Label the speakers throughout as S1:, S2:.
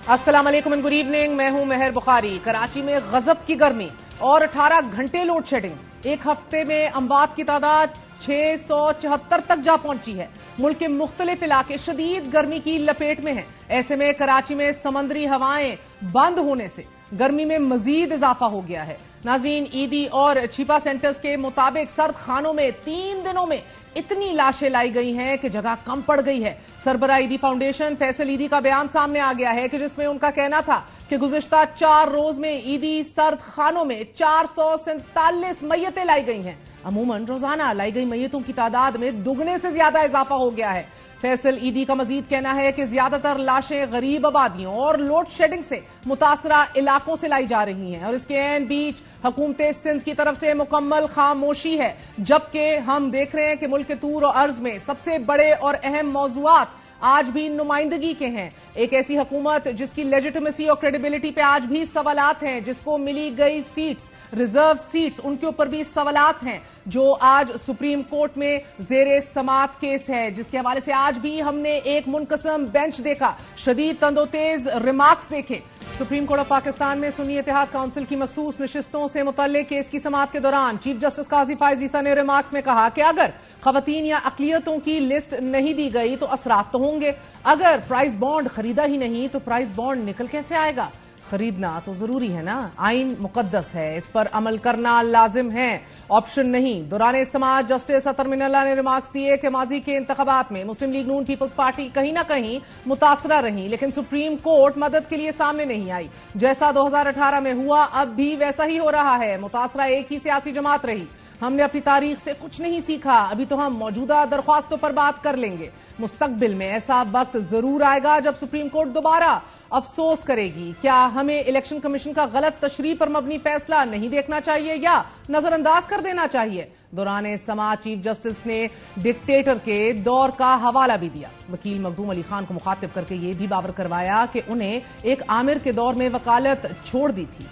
S1: السلام علیکم and good evening, میں ہوں مہر بخاری۔ کراچی میں غضب کی گرمی اور 18 گھنٹے لوڈ شیڈنگ، ایک ہفتے میں اموات کی تعداد 674 تک جا پہنچی ہے۔ ملک کے مختلف علاقے شدید گرمی کی لپیٹ میں ہیں۔ ایسے میں کراچی میں سمندری ہوائیں بند ہونے سے گرمی میں مزید اضافہ ہو گیا ہے۔ ناظرین، ایدی اور چھپا سینٹرز کے مطابق سرد خانوں میں 3 دنوں میں اتنی لاشیں لائی گئی ہیں کہ جگہ کم پڑ گئی ہے۔ سربراہ ایدی فاؤنڈیشن فیصل ایدی کا بیان سامنے آ گیا ہے کہ جس میں ان کا کہنا تھا کہ گزشتہ 4 روز میں ایدی سرد خانوں میں 447 میتیں لائی گئی ہیں۔ عموماً روزانہ لائی گئی میتوں کی تعداد میں دگنے سے زیادہ اضافہ ہو گیا ہے۔ فیصل ایدی کا مزید کہنا ہے کہ زیادہ تر لاشیں غریب آبادیوں اور لوڈ شیڈنگ سے متاثرہ علاقوں سے لائی جا رہی ہیں، اور اس کے عین بیچ حکومت سندھ کی طرف سے مکمل خاموشی ہے، جبکہ ہم دیکھ رہے ہیں کہ ملک کے طور و عرض میں سب سے بڑے اور اہم موضوعات آج بھی نمائندگی کے ہیں۔ ایک ایسی حکومت جس کی لیجیٹمیسی اور کریڈیبلٹی پہ آج بھی سوالات ہیں، جس کو ملی گئی سیٹس، ریزرو سیٹس، ان کے اوپر بھی سوالات ہیں، جو آج سپریم کورٹ میں زیر سماعت کیس ہے، جس کے حوالے سے آج بھی ہم نے ایک منقسم بینچ دیکھا، شدید تند و تیز ریمارکس دیکھے۔ سپریم کورٹ آف پاکستان میں سنی اتحاد کونسل کی مخصوص نشستوں سے متعلق کیس کی سماعت کے دوران چیف جسٹس قاضی فائز عیسیٰ نے ریمارکس میں کہا کہ اگر خواتین یا اقلیتوں کی لسٹ نہیں دی گئی تو اثرات تو ہوں گے، اگر پرائز بانڈ خریدا ہی نہیں تو پرائز بانڈ نکل کیسے آئے گا؟ خریدنا تو ضروری ہے نا، آئین مقدس ہے، اس پر عمل کرنا لازم ہے، آپشن نہیں۔ دوران سماعت جسٹس اطہر من اللہ نے ریمارکس دیے کہ ماضی کے انتخابات میں مسلم لیگ نون پیپلز پارٹی کہیں نہ کہیں متاثرہ رہی، لیکن سپریم کورٹ مدد کے لیے سامنے نہیں آئی۔ جیسا 2018 میں ہوا اب بھی ویسا ہی ہو رہا ہے، متاثرہ ایک ہی سیاسی جماعت رہی۔ ہم نے اپنی تاریخ سے کچھ نہیں سیکھا، ابھی تو ہم موجودہ درخواستوں پر بات کر لیں گے۔ مستقبل میں ایسا وقت ضرور آئے گا جب سپریم کورٹ دوبارہ افسوس کرے گی۔ کیا ہمیں الیکشن کمیشن کا غلط تشریح پر مبنی فیصلہ نہیں دیکھنا چاہیے یا نظر انداز کر دینا چاہیے؟ دوران سماعت چیف جسٹس نے ڈکٹیٹر کے دور کا حوالہ بھی دیا۔ وکیل مخدوم علی خان کو مخاطب کر کے یہ بھی باور کروایا کہ انہیں ایک آمر کے دور میں وکالت چھوڑ دی تھی۔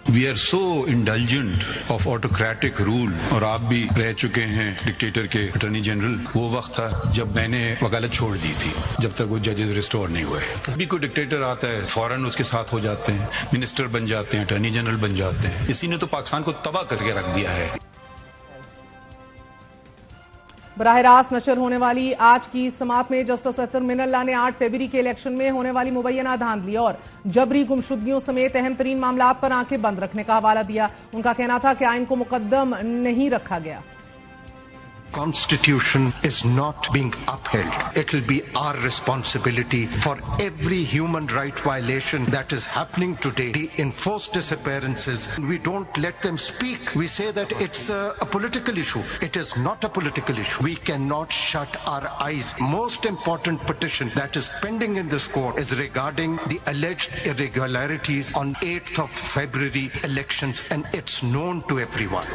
S2: We are so indulgent of autocratic rule، اور آپ بھی رہ چکے ہیں ڈکٹیٹر کے اٹارنی جنرل۔ وہ وقت تھا جب میں نے وکالت چھوڑ دی تھی، جب تک وہ ججز ریسٹور نہیں ہوئے۔ ابھی کوئی ڈکٹیٹر آتا ہے فوراً اس کے ساتھ ہو جاتے ہیں، منسٹر بن جاتے ہیں، اٹارنی جنرل بن جاتے ہیں۔ اسی نے تو پاکستان کو تباہ کر کے رکھ دیا ہے۔
S1: براہ راست نشر ہونے والی آج کی سماعت میں جسٹس اطہر من اللہ نے 8 فروری کے الیکشن میں ہونے والی مبینہ دھاندلی اور جبری گمشدگیوں سمیت اہم ترین معاملات پر آنکھیں بند رکھنے کا حوالہ دیا۔ ان کا کہنا تھا کہ آئین کو مقدم نہیں رکھا گیا۔
S3: Constitution is not being upheld. It will be our responsibility for every human right violation that is happening today. The enforced disappearances, we don't let them speak. We say that it's a political issue. It is not a political issue. We cannot shut our eyes. Most important petition that is pending in this court is regarding the alleged irregularities on 8th of February elections, and it's known to everyone.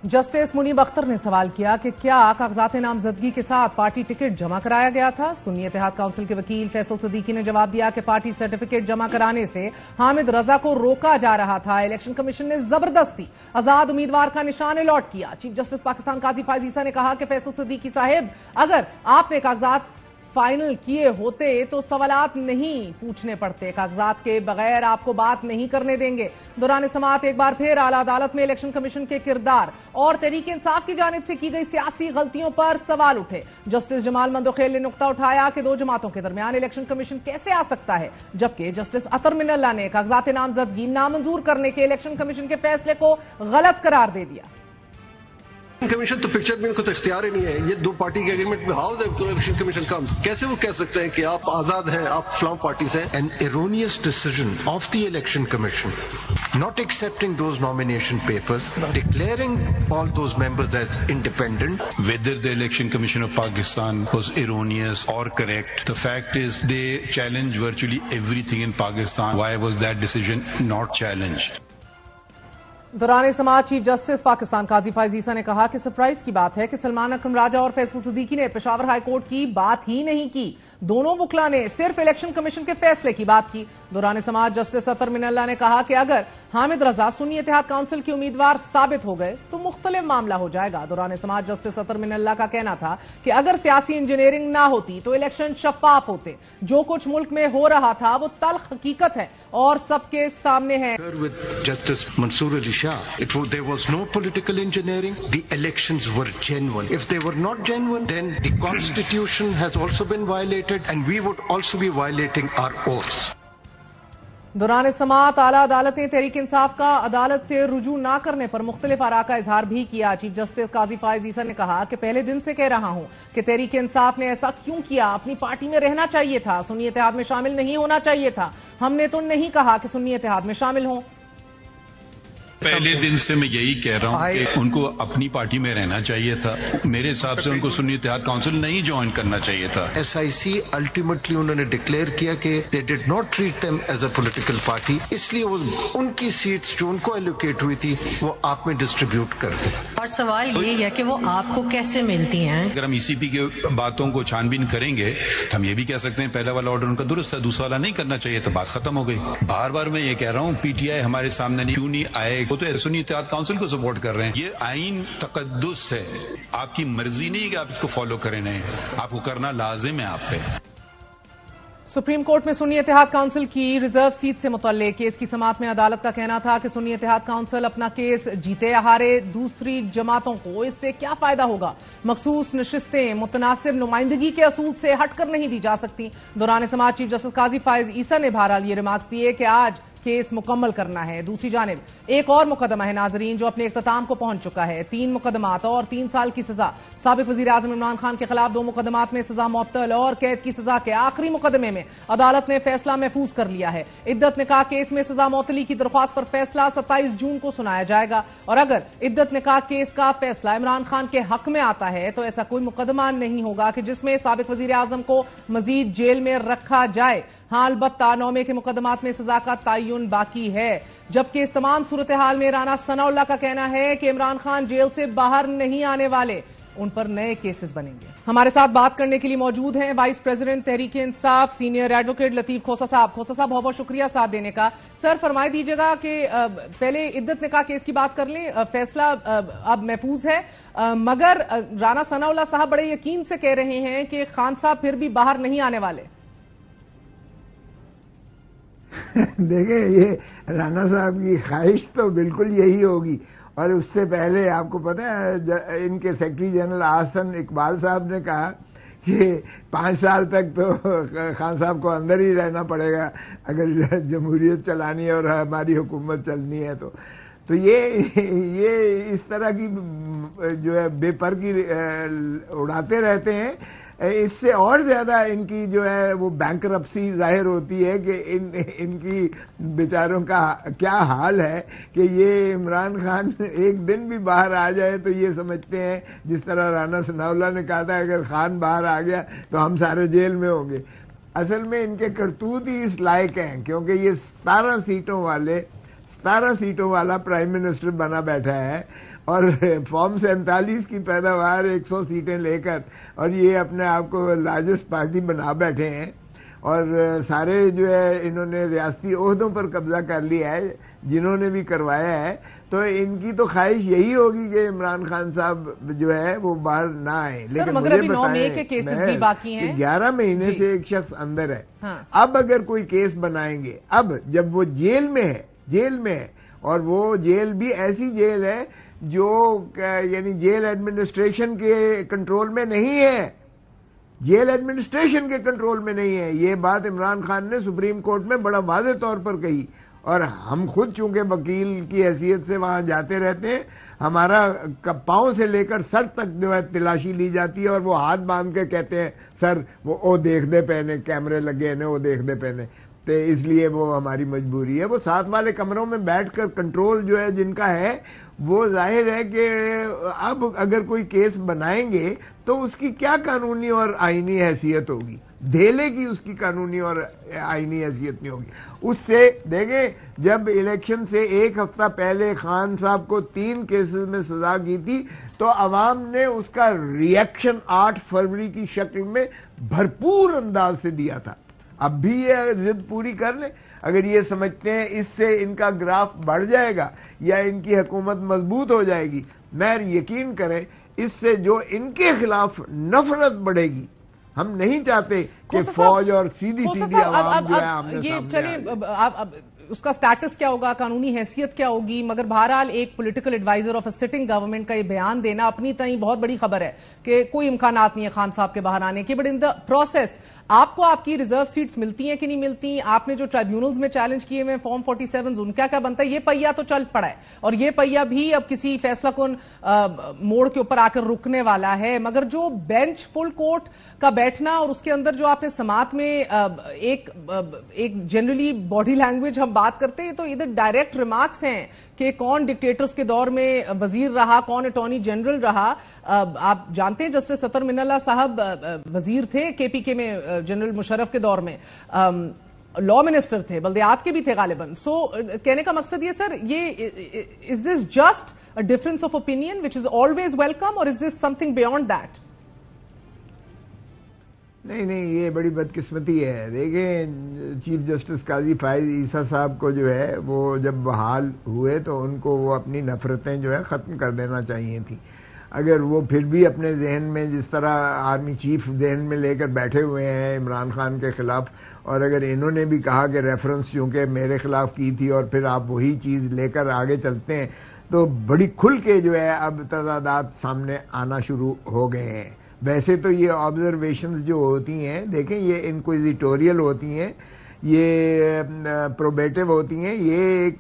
S1: Justice Munib Akhtar نے سوال کیا کہ کیا کاغذات نامزدگی کے ساتھ party ticket جمع کرایا گیا تھا؟ سنی اتحاد کونسل کے وکیل فیصل صدیقی نے جواب دیا کہ پارٹی سرٹیفکیٹ جمع کرانے سے حامد رضا کو روکا جا رہا تھا۔ الیکشن کمیشن نے زبردستی آزاد امیدوار کا نشان الاٹ کیا۔ چیف جسٹس پاکستان قاضی فائز عیسیٰ نے کہا کہ فیصل صدیقی صاحب، اگر آپ نے کاغذات فائنل کیے ہوتے تو سوالات نہیں پوچھنے پڑتے، کاغذات کے بغیر آپ کو بات نہیں کرنے دیں گے۔ دوران سماعت ایک بار پھر اعلیٰ عدالت میں الیکشن کمیشن کے کردار اور تحریک انصاف کی جانب سے کی گئی سیاسی غلطیوں پر سوال اٹھے۔ جسٹس جمال مندوخیل نے نقطہ اٹھایا کہ 2 جماعتوں کے درمیان الیکشن کمیشن کیسے آ سکتا ہے، جبکہ جسٹس اطہر من اللہ نے کاغذات نامزدگی نامنظور کرنے کے الیکشن کمیشن کے فیصلے کو غلط قرار دے دیا۔
S4: کمیشن تو پکچر میں ان کو تو اختیار ہی نہیں ہے، یہ 2 پارٹی کے اگریمنٹ میں how the election commission comes, کیسے وہ کہہ سکتے ہیں کہ آپ آزاد ہیں، آپ فلاں پارٹی سے؟
S3: An erroneous decision of the election commission not accepting those nomination papers, declaring all those members as independent.
S2: Whether the Election Commission of Pakistan was erroneous or correct, the fact is they challenge virtually everything in Pakistan. Why was that decision not challenged?
S1: دوران سماعت chief justice Pakistan قاضی فائز عیسیٰ نے کہا کہ surprise کی بات ہے کہ سلمان اکرم راجہ اور فیصل صدیقی نے پشاور ہائی کورٹ کی بات ہی نہیں کی، دونوں وکلاء نے صرف الیکشن کمیشن کے فیصلے کی بات کی۔ دوران سماعت جسٹس اطہر من اللہ نے کہا کہ اگر حامد رضا سنی اتحاد کونسل کے امیدوار ثابت ہو گئے تو مختلف معاملہ ہو جائے گا۔ دوران سماعت جسٹس اطہر من اللہ کا کہنا تھا کہ اگر سیاسی انجینئرنگ نہ ہوتی تو الیکشن شفاف ہوتے۔ جو کچھ ملک میں ہو رہا تھا وہ تلخ حقیقت ہے اور سب کے سامنے ہے۔
S3: With Justice Mansoor Ali Shah, there was no political engineering. The elections were genuine. If they were not genuine, then the Constitution has also been violated, and we would also be violating our oaths.
S1: دوران سماعت اعلیٰ عدالتیں تحریک انصاف کا عدالت سے رجوع نہ کرنے پر مختلف آراء کا اظہار بھی کیا۔ چیف جسٹس قاضی فائز عیسیٰ نے کہا کہ پہلے دن سے کہہ رہا ہوں کہ تحریک انصاف نے ایسا کیوں کیا، اپنی پارٹی میں رہنا چاہیے تھا، سنی اتحاد میں شامل نہیں ہونا چاہیے تھا۔ ہم نے تو نہیں کہا کہ سنی اتحاد میں شامل ہوں۔
S2: پہلے دن سے میں یہی کہہ رہا ہوں کہ ان کو اپنی پارٹی میں رہنا چاہیے تھا۔ میرے حساب سے ان کو سنی اتحاد کونسل نہیں جوائن کرنا چاہیے تھا۔
S3: SIC الٹیمیٹلی انہوں نے ڈکلیئر کیا کہ they did not treat them as a political party، اس لیے وہ ان کی سیٹس جو ان کو ایلوکیٹ ہوئی تھی وہ آپ میں ڈسٹریبیوٹ کر دیں۔
S5: اور سوال یہ ہے کہ وہ آپ کو کیسے ملتی ہیں؟
S2: اگر ہم ECP کے باتوں کو چھان بین کریں گے تو ہم یہ بھی کہہ سکتے ہیں پہلا والا آرڈر ان کا درست ہے، دوسرا والا نہیں کرنا چاہیے، تو بات ختم ہو گئی۔ بار بار میں یہ کہہ رہا ہوں PTI ہمارے سامنے کیوں نہیں آئے، وہ تو سنی اتحاد کونسل کو سپورٹ کر رہے ہیں۔ یہ آئین تقدس ہے، آپ کی مرضی نہیں کہ آپ اس کو فالو کریں، نہیں، آپ کو کرنا لازم ہے آپ پہ۔
S1: سپریم کورٹ میں سنی اتحاد کونسل کی ریزرو سیٹ سے متعلق کیس کی سماعت میں عدالت کا کہنا تھا کہ سنی اتحاد کونسل اپنا کیس جیتے یا ہارے، دوسری جماعتوں کو اس سے کیا فائدہ ہوگا۔ مخصوص نشستیں متناسب نمائندگی کے اصول سے ہٹ کر نہیں دی جا سکتی۔ دوران سماعت چیف جسٹس قاضی فائز عیسیٰ نے بہرحال یہ ریمارکس دیے کہ آج کیس مکمل کرنا ہے۔ دوسری جانب ایک اور مقدمہ ہے ناظرین جو اپنے اختتام کو پہنچ چکا ہے۔ 3 مقدمات اور 3 سال کی سزا۔ سابق وزیر اعظم عمران خان کے خلاف 2 مقدمات میں سزا معطل اور قید کی سزا کے آخری مقدمے میں عدالت نے فیصلہ محفوظ کر لیا ہے۔ عدت نکاح کیس میں سزا معطلی کی درخواست پر فیصلہ 27 جون کو سنایا جائے گا، اور اگر عدت نکاح کیس کا فیصلہ عمران خان کے حق میں آتا ہے تو ایسا کوئی مقدمہ نہیں ہوگا کہ جس میں سابق وزیر اعظم کو مزید جیل میں رکھا جائے۔ ہاں البتہ 9 کے مقدمات میں سزا کا تعین باقی ہے، جبکہ اس تمام صورتحال میں رانا ثناء اللہ کا کہنا ہے کہ عمران خان جیل سے باہر نہیں آنے والے، ان پر نئے کیسز بنیں گے۔ ہمارے ساتھ بات کرنے کے لیے موجود ہیں vice president Tehreek Insaf senior advocate لطیف کھوسہ صاحب۔ کھوسہ صاحب بہت بہت شکریہ ساتھ دینے کا۔ سر فرمائے دیجیے گا کہ پہلے عدت نکاح کیس کی بات کر لیں، فیصلہ اب محفوظ ہے، مگر رانا ثناء اللہ صاحب بڑے یقین سے کہہ رہے ہیں کہ خان صاحب پھر بھی باہر نہیں آنے والے۔
S6: دیکھیں یہ رانا صاحب کی خواہش تو بالکل یہی ہوگی، اور اس سے پہلے آپ کو پتہ ہے ان کے سیکرٹری جنرل احسن اقبال صاحب نے کہا کہ 5 سال تک تو خان صاحب کو اندر ہی رہنا پڑے گا اگر جمہوریت چلانی ہے اور ہماری حکومت چلنی ہے تو یہ اس طرح کی جو ہے بے پر کی اڑاتے رہتے ہیں۔ اس سے اور زیادہ ان کی جو ہے وہ بینکرپسی ظاہر ہوتی ہے کہ ان کی بیچاروں کا کیا حال ہے کہ یہ عمران خان ایک دن بھی باہر آ جائے تو یہ سمجھتے ہیں، جس طرح رانا ثناء اللہ نے کہا تھا اگر خان باہر آ گیا تو ہم سارے جیل میں ہوں گے۔ اصل میں ان کے کرتوت ہی اس لائق ہیں کیونکہ یہ 17 سیٹوں والا پرائم منسٹر بنا بیٹھا ہے، اور فارم 47 کی پیداوار 100 سیٹیں لے کر، اور یہ اپنے آپ کو لارجسٹ پارٹی بنا بیٹھے ہیں، اور سارے جو ہے انہوں نے ریاستی عہدوں پر قبضہ کر لیا ہے جنہوں نے بھی کروایا ہے، تو ان کی تو خواہش یہی ہوگی کہ عمران خان صاحب جو ہے وہ باہر نہ آئیں۔
S1: لیکن مگر ابھی 9 مئی کے کیسز بھی باقی ہیں،
S6: 11 مہینے سے ایک شخص اندر ہے۔ اب اگر کوئی کیس بنائیں گے، اب جب وہ جیل میں ہے اور وہ جیل بھی ایسی جیل ہے جو یعنی جیل ایڈمنسٹریشن کے کنٹرول میں نہیں ہے، جیل ایڈمنسٹریشن کے کنٹرول میں نہیں ہے۔ یہ بات عمران خان نے سپریم کورٹ میں بڑا واضح طور پر کہی، اور ہم خود چونکہ وکیل کی حیثیت سے وہاں جاتے رہتے ہیں، ہمارا پاؤں سے لے کر سر تک جو ہے تلاشی لی جاتی ہے، اور وہ ہاتھ باندھ کے کہتے ہیں سر وہ دیکھ دے پہنے کیمرے لگے ہیں وہ دیکھ دے پہنے، تو اس لیے وہ ہماری مجبوری ہے۔ وہ ساتھ والے کمروں میں بیٹھ کر کنٹرول جو ہے جن کا ہے، وہ ظاہر ہے کہ اب اگر کوئی کیس بنائیں گے تو اس کی کیا قانونی اور آئینی حیثیت ہوگی، دھیلے کی اس کی قانونی اور آئینی حیثیت نہیں ہوگی۔ اس سے دیکھیں جب الیکشن سے 1 ہفتہ پہلے خان صاحب کو 3 کیسز میں سزا کی تھی تو عوام نے اس کا ریئیکشن 8 فروری کی شکل میں بھرپور انداز سے دیا تھا، اب بھی یہ ضد پوری کر لیں. اگر یہ سمجھتے ہیں اس سے ان کا گراف بڑھ جائے گا یا ان کی حکومت مضبوط ہو جائے گی، مہر یقین کریں اس سے جو ان کے خلاف نفرت بڑھے گی. ہم نہیں چاہتے کہ فوج اور سیدھی عوام جو ہے آمنے سامنے
S1: چلیے اس کا سٹیٹس کیا ہوگا، قانونی حیثیت کیا ہوگی، مگر بہرحال ایک political adviser of a sitting government کا یہ بیان دینا اپنی تئیں بہت بڑی خبر ہے کہ کوئی امکانات نہیں ہے خان صاحب کے باہر آنے کے. بٹ ان دا پروسیس آپ کو آپ کی ریزرو سیٹس ملتی ہیں کہ نہیں ملتی؟ آپ نے جو ٹرائیبیونلز میں چیلنج کیے ہوئے فارم 47 ان کا کیا بنتا ہے؟ یہ پہیا تو چل پڑا ہے اور یہ پہیا بھی اب کسی فیصلہ کن موڑ کے اوپر آ کر رکنے والا ہے. مگر جو بینچ فل کورٹ کا بیٹھنا اور اس کے اندر جو آپ نے سماعت میں ایک جنرلی باڈی لینگویج ہم بات کرتے ہیں تو ادھر ڈائریکٹ ریمارکس ہیں کہ کون ڈکٹیٹرز کے دور میں وزیر رہا، کون اٹارنی جنرل رہا. آپ جانتے ہیں جسٹس اطہر من اللہ صاحب وزیر تھے کے پی کے میں جنرل مشرف کے دور میں، لا منسٹر تھے، بلدیات کے بھی تھے غالباً. سو کہنے کا مقصد یہ سر، یہ is this just a difference of opinion which is always welcome اور is this something beyond that?
S6: نہیں، یہ بڑی بدقسمتی ہے. دیکھیں چیف جسٹس قاضی فائز عیسیٰ صاحب کو جو ہے وہ جب بحال ہوئے تو ان کو وہ اپنی نفرتیں جو ہے ختم کر دینا چاہیے تھی. اگر وہ پھر بھی اپنے ذہن میں جس طرح آرمی چیف ذہن میں لے کر بیٹھے ہوئے ہیں عمران خان کے خلاف، اور اگر انہوں نے بھی کہا کہ ریفرنس چونکہ میرے خلاف کی تھی اور پھر آپ وہی چیز لے کر آگے چلتے ہیں، تو بڑی کھل کے جو ہے اب تضادات سامنے آنا شروع ہو گئے ہیں. ویسے تو یہ آبزرویشنز جو ہوتی ہیں، دیکھیں یہ انکویزیٹوریل ہوتی ہیں، یہ پروبیٹو ہوتی ہیں، یہ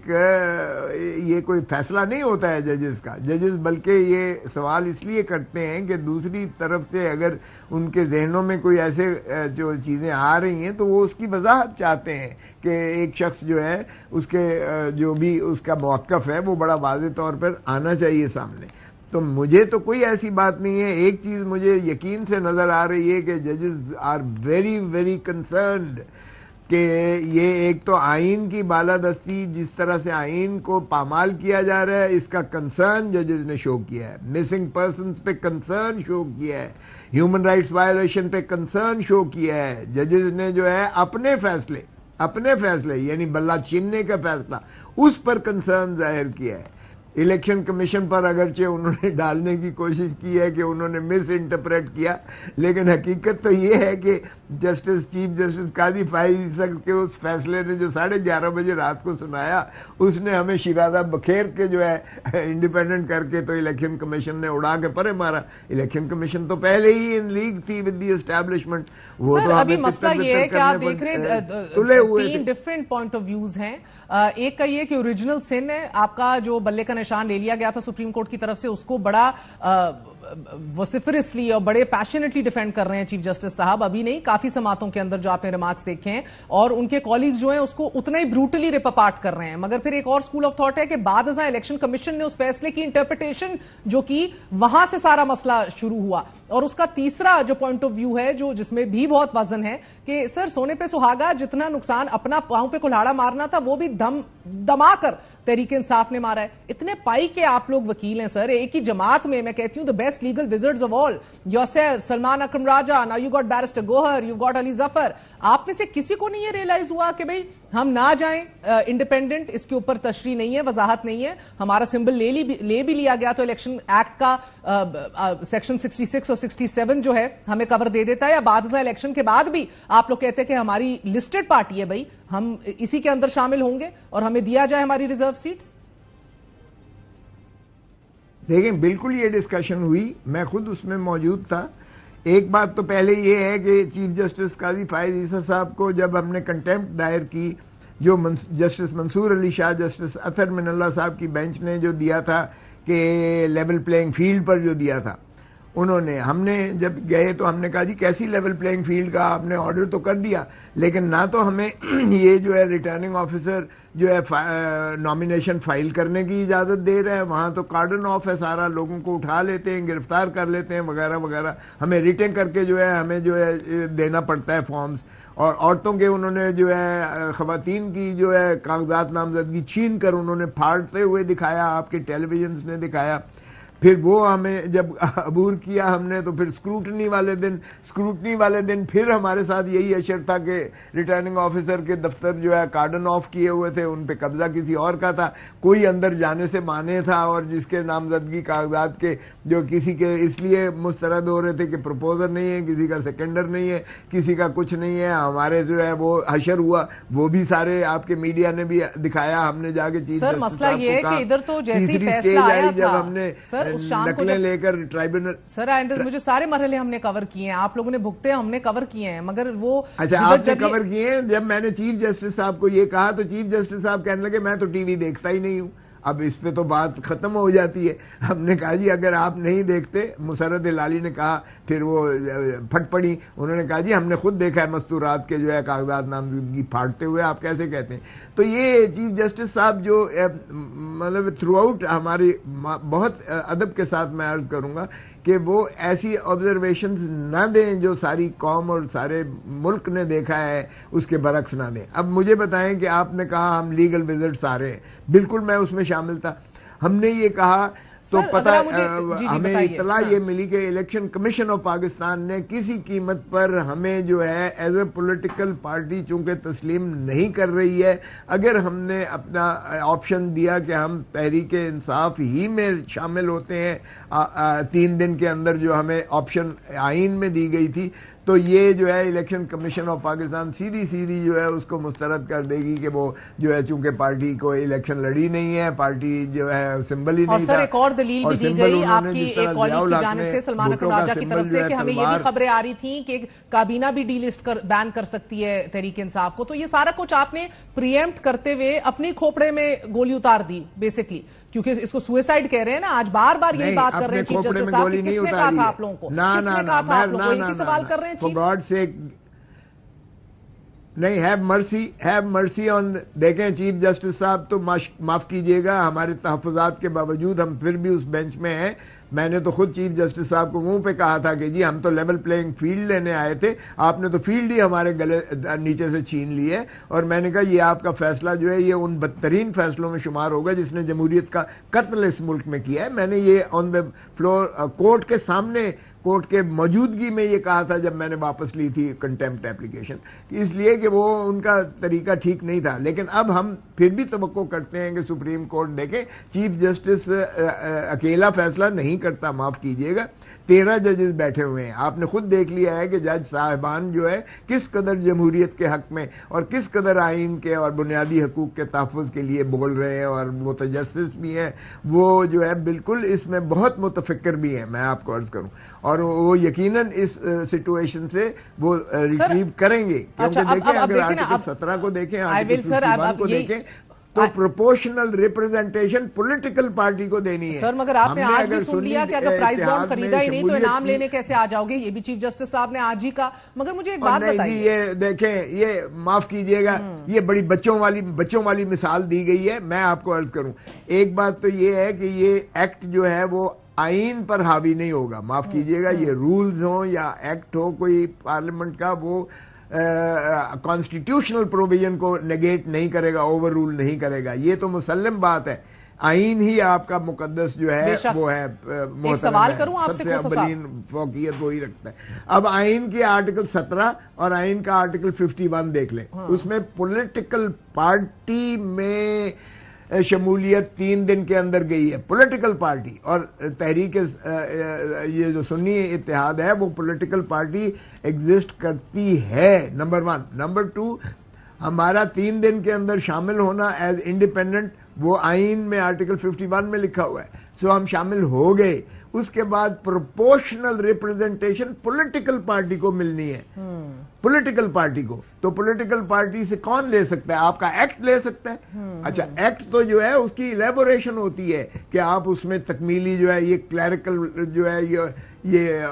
S6: کوئی فیصلہ نہیں ہوتا ہے ججز کا. ججز بلکہ یہ سوال اس لیے کرتے ہیں کہ دوسری طرف سے اگر ان کے ذہنوں میں کوئی ایسے جو چیزیں آ رہی ہیں تو وہ اس کی وضاحت چاہتے ہیں کہ ایک شخص جو ہے اس کے جو بھی اس کا موقف ہے وہ بڑا واضح طور پر آنا چاہیے سامنے. تو مجھے تو کوئی ایسی بات نہیں ہے. ایک چیز مجھے یقین سے نظر آ رہی ہے کہ ججز آر ویری ویری کنسرنڈ کہ یہ ایک تو آئین کی بالادستی، جس طرح سے آئین کو پامال کیا جا رہا ہے، اس کا کنسرن ججز نے شو کیا ہے. مسنگ پرسنز پہ کنسرن شو کیا ہے، ہیومن رائٹس وائلیشن پہ کنسرن شو کیا ہے. ججز نے جو ہے اپنے فیصلے یعنی بلہ چیننے کا فیصلہ، اس پر کنسرن ظاہر کیا ہے. الیکشن کمیشن پر اگرچہ انہوں نے ڈالنے کی کوشش کی ہے کہ انہوں نے مس انٹرپریٹ کیا، لیکن حقیقت تو یہ ہے کہ چیف جسٹس قاضی فائز کے اس فیصلے نے جو 11:30 بجے رات کو سنایا، اس نے ہمیں شیرازہ بکھیر کے جو ہے انڈیپینڈنٹ کر کے تو الیکشن کمیشن نے اڑا کے پرے مارا. الیکشن کمیشن تو پہلے ہی ان لیگ تھی ود دی اسٹیبلشمنٹ. وہ تو
S1: ابھی مسئلہ یہ ہے کہ آپ دیکھ رہے ہیں 3 ڈفرینٹ پوائنٹ آف ویوز ہیں. ایک کا یہ کہ اوریجنل سن ہے آپ کا جو بلے کا نشان لے لیا گیا تھا سپریم کورٹ کی طرف سے، اس کو بڑا وسیفرسلی اور بڑے پیشنیٹلی ڈیفینڈ کر رہے ہیں چیف جسٹس صاحب. ابھی نہیں، کافی سماعتوں کے اندر جو آپ نے ریمارکس دیکھے ہیں، اور ان کے کالیگز جو ہیں اس کو اتنا ہی بروٹلی رپ اپارٹ کر رہے ہیں. مگر پھر ایک اور اسکول آف تھاٹ ہے کہ بعد ازاں الیکشن کمیشن نے اس فیصلے کی انٹرپریٹیشن جو کی، وہاں سے سارا مسئلہ شروع ہوا. اور اس کا تیسرا جو پوائنٹ آف ویو ہے جس میں بھی بہت وزن ہے کہ سر سونے پہ سہاگا، جتنا نقصان اپنا پاؤں پہ کلہاڑا مارنا تھا وہ بھی دما کر تحریک انصاف نے مارا ہے. اتنے پائی کے آپ لوگ وکیل ہیں سر، ایک ہی جماعت میں کہتی ہوں the best legal wizards of all, yourself, Salman Akram Raja, now you got Barrister Gohar, you got Ali Zafar. آپ میں سے کسی کو نہیں یہ ریئلائز ہوا کہ بھئی ہم نہ جائیں انڈیپینڈنٹ، اس کے اوپر تشریح نہیں ہے، وضاحت نہیں ہے. ہمارا سمبل لے بھی لیا گیا تو الیکشن ایکٹ کا سیکشن 66 اور 67 جو ہے ہمیں کور دے دیتا ہے. یا بعد ازاں الیکشن کے بعد بھی آپ لوگ کہتے ہیں کہ ہماری لسٹڈ پارٹی ہے، بھئی ہم اسی کے اندر شامل ہوں گے اور ہمیں دیا جائے ہماری ریزرو سیٹس.
S6: دیکھیں بالکل یہ ڈسکشن ہوئی، میں خود اس میں موجود تھا. ایک بات تو پہلے یہ ہے کہ چیف جسٹس قاضی فائز عیسیٰ صاحب کو جب ہم نے کنٹیمپٹ دائر کی، جو جسٹس منصور علی شاہ، جسٹس اطہر من اللہ صاحب کی بینچ نے جو دیا تھا کہ لیول پلینگ فیلڈ پر جو دیا تھا، ہم نے جب گئے تو ہم نے کہا جی کیسی لیول پلینگ فیلڈ کا، آپ نے آرڈر تو کر دیا لیکن نہ تو ہمیں یہ جو ہے ریٹرننگ آفیسر جو ہے نامینیشن فائل کرنے کی اجازت دے رہا ہے، وہاں تو کارڈن آف ہے سارا، لوگوں کو اٹھا لیتے ہیں، گرفتار کر لیتے ہیں وغیرہ وغیرہ. ہمیں ریٹن کر کے جو ہے ہمیں جو ہے دینا پڑتا ہے فارمز. اور عورتوں کے انہوں نے جو ہے خواتین کی جو ہے کاغذات نامزدگی چھین کر انہوں نے پھاڑتے ہوئے دکھایا، آپ کے ٹیلی ویژنز نے دکھایا. پھر وہ ہمیں جب عبور کیا ہم نے تو پھر اسکروٹنی والے دن پھر ہمارے ساتھ یہی اشر تھا کہ ریٹرننگ آفیسر کے دفتر جو ہے کارڈن آف کیے ہوئے تھے, ان پہ قبضہ کسی اور کا تھا, کوئی اندر جانے سے مانے تھا, اور جس کے نامزدگی کاغذات کے جو کسی کے اس لیے مسترد ہو رہے تھے کہ پروپوزر نہیں ہے, کسی کا سیکنڈر نہیں ہے, کسی کا کچھ نہیں ہے. ہمارے جو ہے وہ حشر ہوا, وہ بھی سارے آپ کے میڈیا نے بھی دکھایا, ہم نے جا کے چیف
S1: سر مسئلہ یہ ہے کہ ادھر تو جیسی فیصلہ آیا تھا
S6: جب ہم نے نقلیں لے کر ٹرائبونل,
S1: سر مجھے سارے مرحلے ہم نے کور کیے ہیں, آپ لوگوں نے بھگتے ہم نے کور کیے ہیں, مگر وہ
S6: اچھا آپ نے کور کیے ہیں. جب میں نے چیف جسٹس صاحب کو یہ کہا تو چیف جسٹس صاحب کہنے لگے میں تو ٹی وی دیکھتا ہی نہیں ہوں. اب اس پہ تو بات ختم ہو جاتی ہے. ہم نے کہا جی اگر آپ نہیں دیکھتے, مسرت ہلالی نے کہا, پھر وہ پھٹ پڑی, انہوں نے کہا جی ہم نے خود دیکھا ہے مستورات کے جو ہے کاغذات نامزدگی پھاڑتے ہوئے, آپ کیسے کہتے ہیں. تو یہ چیف جسٹس صاحب جو مطلب تھرو آؤٹ ہماری بہت ادب کے ساتھ میں عرض کروں گا کہ وہ ایسی آبزرویشنز نہ دیں جو ساری قوم اور سارے ملک نے دیکھا ہے اس کے برعکس نہ دیں. اب مجھے بتائیں کہ آپ نے کہا ہم لیگل وزٹس آ رہے ہیں, بالکل میں اس میں شامل تھا. ہم نے یہ کہا تو پتہ ہمیں اطلاع یہ ملی کہ الیکشن کمیشن آف پاکستان نے کسی قیمت پر ہمیں جو ہے ایز اے پولیٹیکل پارٹی چونکہ تسلیم نہیں کر رہی ہے. اگر ہم نے اپنا آپشن دیا کہ ہم تحریک انصاف ہی میں شامل ہوتے ہیں 3 دن کے اندر, جو ہمیں آپشن آئین میں دی گئی تھی, تو یہ جو ہے الیکشن کمیشن آف پاکستان سیدھی جو ہے اس کو مسترد کر دے گی کہ وہ جو ہے چونکہ پارٹی کو الیکشن لڑی نہیں ہے, پارٹی جو ہے سمبل ہی نہیں تھا.
S1: اور سر ایک اور دلیل بھی دی گئی آپ کی ایک کالگ کی جانب سے, سلمان اکرم راجہ کی طرف سے, کہ ہمیں یہ بھی خبریں آ ری تھیں کہ کابینہ بھی ڈی لسٹ بین کر سکتی ہے تحریک انصاف کو. تو یہ سارا کچھ آپ نے پریمپٹ کرتے ہوئے اپنی کھوپڑے میں گولی اتار دی بیسکلی, کیونکہ اس کو سوئسائڈ کہہ رہے ہیں نا, آج بار بار یہی بات کر رہے ہیں چیف جسٹس صاحب, کس نے کہا تھا آپ لوگوں کو, کس نے کہا تھا آپ لوگوں کو, یہ کی سوال کر رہے ہیں چیف.
S6: گاڈ سے نہیں, ہیو مرسی آن. دیکھیں چیف جسٹس صاحب تو معاف کیجئے گا, ہمارے تحفظات کے باوجود ہم پھر بھی اس بینچ میں ہیں. میں نے تو خود چیف جسٹس صاحب کو منہ پہ کہا تھا کہ جی ہم تو لیول پلینگ فیلڈ لینے آئے تھے, آپ نے تو فیلڈ ہی ہمارے گلے نیچے سے چھین لی ہے. اور میں نے کہا یہ آپ کا فیصلہ جو ہے یہ ان بدترین فیصلوں میں شمار ہوگا جس نے جمہوریت کا قتل اس ملک میں کیا ہے. میں نے یہ آن دا فلور کورٹ کے سامنے, کورٹ کے موجودگی میں یہ کہا تھا جب میں نے واپس لی تھی کنٹیمپٹ اپلیکیشن, اس لیے کہ وہ ان کا طریقہ ٹھیک نہیں تھا. لیکن اب ہم پھر بھی توقع کرتے ہیں کہ سپریم کورٹ دیکھیں, چیف جسٹس اکیلا فیصلہ نہیں کرتا, معاف کیجئے گا, 13 ججز بیٹھے ہوئے ہیں. آپ نے خود دیکھ لیا ہے کہ جج صاحبان جو ہے کس قدر جمہوریت کے حق میں اور کس قدر آئین کے اور بنیادی حقوق کے تحفظ کے لیے بول رہے ہیں, اور متجسس بھی ہیں, وہ جو ہے بالکل اس میں بہت متفکر بھی ہیں, میں آپ کو عرض کروں. اور وہ یقیناً اس سچویشن سے وہ ریٹریو کریں گے, کیونکہ دیکھیں اگر آرٹیکل 17 کو دیکھیں, آرٹیکل 51 کو دیکھیں, تو پروپورشنل ریپرزنٹیشن پولیٹیکل پارٹی کو دینی ہے.
S1: سر مگر آپ نے آج بھی سن لیا کہ اگر پرائز بانڈ خریدا ہی نہیں تو انعام لینے کیسے آ جاؤ گے, یہ بھی چیف جسٹس صاحب نے آج ہی کہا. مگر مجھے ایک بات بتائیے,
S6: یہ دیکھیں, یہ معاف کیجئے گا, یہ بڑی بچوں والی مثال دی گئی ہے. میں آپ کو عرض کروں, ایک بات تو یہ ہے کہ یہ ایکٹ جو ہے وہ آئین پر حاوی نہیں ہوگا, معاف کیجئے گا, یہ رولز ہوں یا ایکٹ ہو کوئی پارلیمنٹ کا, وہ کانسٹیٹیوشنل پروویژن کو نیگیٹ نہیں کرے گا, اوور رول نہیں کرے گا. یہ تو مسلم بات ہے, آئین ہی آپ کا مقدس جو ہے وہ ہے,
S1: ایک سوال کروں آپ سے,
S6: سب سے اولین فوقیت وہی رکھتا ہے. اب آئین کی آرٹیکل 17 اور آئین کا آرٹیکل 51 دیکھ لیں, اس میں پولیٹیکل پارٹی میں شمولیت 3 دن کے اندر گئی ہے, پولیٹیکل پارٹی. اور تحریک یہ جو سنی اتحاد ہے وہ پولیٹیکل پارٹی ایگزسٹ کرتی ہے, نمبر 1. نمبر 2, ہمارا 3 دن کے اندر شامل ہونا ایز انڈیپینڈنٹ, وہ آئین میں آرٹیکل 51 میں لکھا ہوا ہے, سو ہم شامل ہو گئے. اس کے بعد پروپورشنل ریپرزنٹیشن پولیٹیکل پارٹی کو ملنی ہے, پولیٹیکل پارٹی کو. تو پولیٹیکل پارٹی سے کون لے سکتا ہے؟ آپ کا ایکٹ لے سکتا ہے. اچھا, ایکٹ تو جو ہے اس کی الیبوریشن ہوتی ہے کہ آپ اس میں تکمیلی جو ہے یہ کلیریکل جو ہے یہ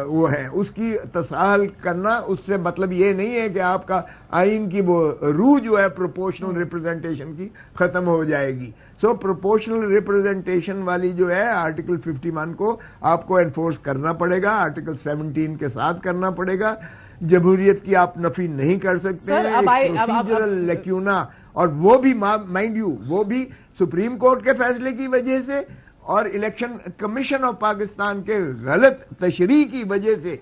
S6: وہ ہے, اس کی تصحیح کرنا, اس سے مطلب یہ نہیں ہے کہ آپ کا آئین کی وہ روح جو ہے پروپورشنل ریپرزنٹیشن کی ختم ہو جائے گی. سو پروپورشنل ریپرزنٹیشن والی جو ہے آرٹیکل 51 کو آپ کو انفورس کرنا پڑے گا, آرٹیکل 17 کے ساتھ کرنا پڑے گا. جمہوریت کی آپ نفی نہیں کر سکتے ہیں, ایک پروسیجرل لیکیونا, اور وہ بھی مائنڈ یو وہ بھی سپریم کورٹ کے فیصلے کی وجہ سے اور الیکشن کمیشن آف پاکستان کے غلط تشریح کی وجہ سے